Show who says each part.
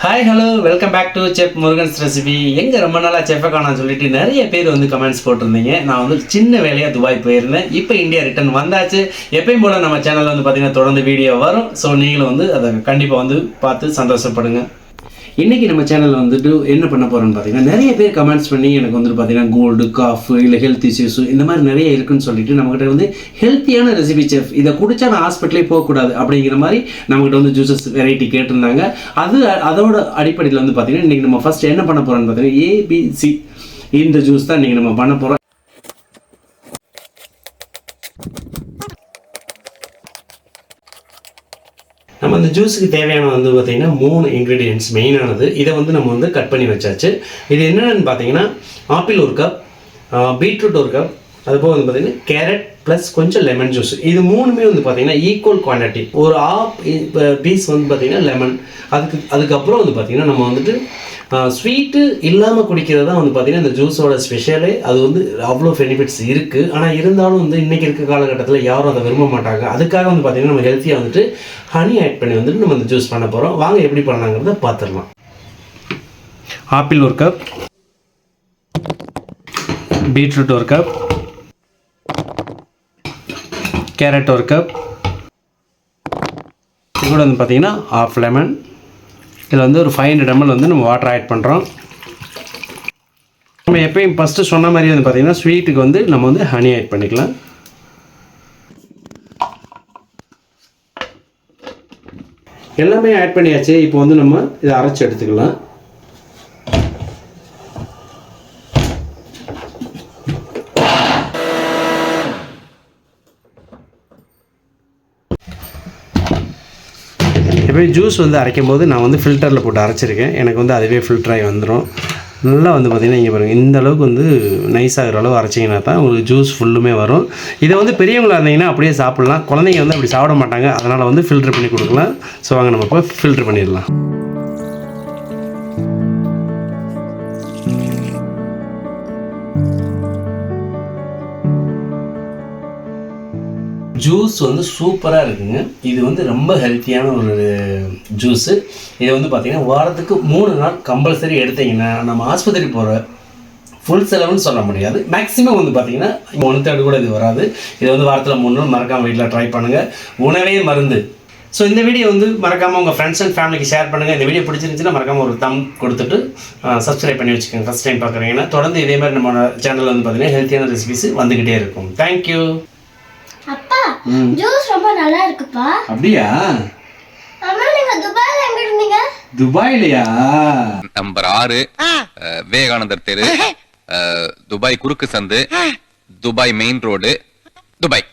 Speaker 1: Hi hello welcome back to chef Murugan's recipe. எங்கே ரொம்ப நாளாக செஃப்பை காணான்னு சொல்லிட்டு நிறைய பேர் வந்து கமெண்ட்ஸ் போட்டிருந்தீங்க. நான் வந்து சின்ன வேலையாக துபாய் போயிருந்தேன். இப்போ இந்தியா ரிட்டர்ன் வந்தாச்சு. எப்பயும் போல் நம்ம சேனலில் வந்து பார்த்தீங்கன்னா தொடர்ந்து வீடியோ வரும். ஸோ நீங்களும் வந்து அதை கண்டிப்பாக வந்து பார்த்து சந்தோஷப்படுங்க. இன்றைக்கி நம்ம சேனலில் வந்துட்டு என்ன பண்ண போகிறோன்னு பார்த்தீங்கன்னா, நிறைய பேர் கமெண்ட்ஸ் பண்ணி எனக்கு வந்துட்டு பார்த்தீங்கன்னா கோல்டு, காஃப் இல்லை ஹெல்த் இஷ்யூஸு இந்த மாதிரி நிறைய இருக்குன்னு சொல்லிட்டு நம்மகிட்ட வந்து ஹெல்த்தியான ரெசிபி செஃப் இதை குடிச்சா நான் ஹாஸ்பிட்டலே போகக்கூடாது அப்படிங்கிற மாதிரி நம்மகிட்ட வந்து ஜூஸஸ் வெரைட்டி கேட்டிருந்தாங்க. அதோட அடிப்படையில் வந்து பார்த்தீங்கன்னா இன்றைக்கி நம்ம ஃபஸ்ட் என்ன பண்ண போகிறோன்னு பார்த்தீங்கன்னா ஏபிசி இந்த ஜூஸ் தான் இன்றைக்கி நம்ம பண்ண போகிறோம். நம்ம அந்த ஜூஸுக்கு தேவையான வந்து பார்த்திங்கன்னா 3 இன்க்ரீடியன்ட்ஸ் மெயினானது. இதை வந்து நம்ம வந்து கட் பண்ணி வச்சாச்சு. இது என்னென்னு பார்த்தீங்கன்னா ஆப்பிள் 1 கப், பீட்ரூட் 1 கப், அதுபோக வந்து பார்த்திங்கன்னா கேரட் ப்ளஸ் கொஞ்சம் லெமன் ஜூஸ். இது மூணுமே வந்து பார்த்திங்கன்னா ஈக்குவல் குவான்டிட்டி. ஒரு ஆஃப் பீஸ் வந்து பார்த்திங்கன்னா லெமன். அதுக்கப்புறம் வந்து பார்த்திங்கன்னா நம்ம வந்துட்டு ஸ்வீட்டு இல்லாமல் குடிக்கிறது தான் வந்து பார்த்திங்கன்னா இந்த ஜூஸோட ஸ்பெஷலே. அது வந்து அவ்வளோ பெனிஃபிட்ஸ் இருக்குது. ஆனால் இருந்தாலும் வந்து இன்றைக்கி இருக்க காலகட்டத்தில் யாரும் அதை விரும்ப மாட்டாங்க. அதுக்காக வந்து பார்த்திங்கன்னா நம்ம ஹெல்த்தியாக வந்துட்டு ஹனி ஆட் பண்ணி வந்துட்டு நம்ம இந்த ஜூஸ் பண்ண போகிறோம். வாங்க எப்படி பண்ணலாங்கிறத பார்த்துடலாம். Apple 1 cup, beetroot 1 cup, carrot 1 cup, இது கூட வந்து பார்த்திங்கன்னா ஆஃப் லெமன். இதில் வந்து ஒரு 500 ml வந்து நம்ம வாட்டர் ஆட் பண்ணுறோம். நம்ம எப்பயும் ஃபஸ்ட்டு சொன்ன மாதிரி வந்து பார்த்திங்கன்னா ஸ்வீட்டுக்கு வந்து நம்ம வந்து ஹனி ஆட் பண்ணிக்கலாம். எல்லாமே ஆட் பண்ணியாச்சு. இப்போ வந்து நம்ம இதை அரைச்சி எடுத்துக்கலாம். இப்போ ஜூஸ் வந்து அரைக்கும் போது நான் வந்து ஃபில்டரில் போட்டு அரைச்சிருக்கேன். எனக்கு வந்து அதுவே ஃபில்டராகி வந்துடும். நல்லா வந்து பார்த்திங்கன்னா இங்கே பாருங்கள், இந்த அளவுக்கு வந்து நைஸ் ஆகிற அளவு அரைச்சிங்கன்னா தான் உங்களுக்கு ஜூஸ் ஃபுல்லுமே வரும். இதை வந்து பெரியவங்களாக இருந்தீங்கன்னா அப்படியே சாப்பிட்லாம். குழந்தைங்க வந்து அப்படி சாப்பிட மாட்டாங்க. அதனால் வந்து ஃபில்டர் பண்ணி கொடுக்கலாம். ஸோ வாங்க நம்ம இப்போ ஃபில்டர் பண்ணிடலாம். ஜூஸ் வந்து சூப்பராக இருக்குங்க. இது வந்து ரொம்ப ஹெல்த்தியான ஒரு ஜூஸு. இதை வந்து பார்த்திங்கன்னா வாரத்துக்கு 3 நாள் கம்பல்சரி எடுத்திங்கன்னா நம்ம ஆஸ்பத்திரி போகிற ஃபுல் செலவுன்னு சொல்ல முடியாது. மேக்ஸிமம் வந்து பார்த்திங்கன்னா 1/3 கூட இது வராது. இதை வந்து வாரத்தில் 3 நாள் மறக்காமல் வீட்டில் ட்ரை பண்ணுங்கள். உணவே மருந்து. ஸோ இந்த வீடியோ வந்து மறக்காமல் உங்கள் ஃப்ரெண்ட்ஸ் அண்ட் ஃபேமிலிக்கு ஷேர் பண்ணுங்கள். இந்த வீடியோ பிடிச்சிருந்துச்சுன்னா மறக்காமல் ஒரு தம் கொடுத்துட்டு சப்ஸ்கிரைப் பண்ணி வச்சுக்கோங்க. ஃபஸ்ட் டைம் பார்க்குறீங்கன்னா தொடர்ந்து இதே மாதிரி நம்ம சேனலில் வந்து பார்த்திங்கன்னா ஹெல்த்தியான ரெசிபிஸ் வந்துக்கிட்டே இருக்கும். தேங்க்யூ.
Speaker 2: அப்பா, ஜூஸ் ரொம்ப நல்லா இருக்குப்பா.
Speaker 1: அப்படியா?
Speaker 2: அம்மா, நீங்க துபாய்ல எங்க இருந்தீங்க?
Speaker 1: துபாய்லயா?
Speaker 3: நம்பர் 6 விவேகானந்தர் தெரு, துபாய் குறுக்கு சந்து, துபாய் மெயின் ரோடு, துபாய்.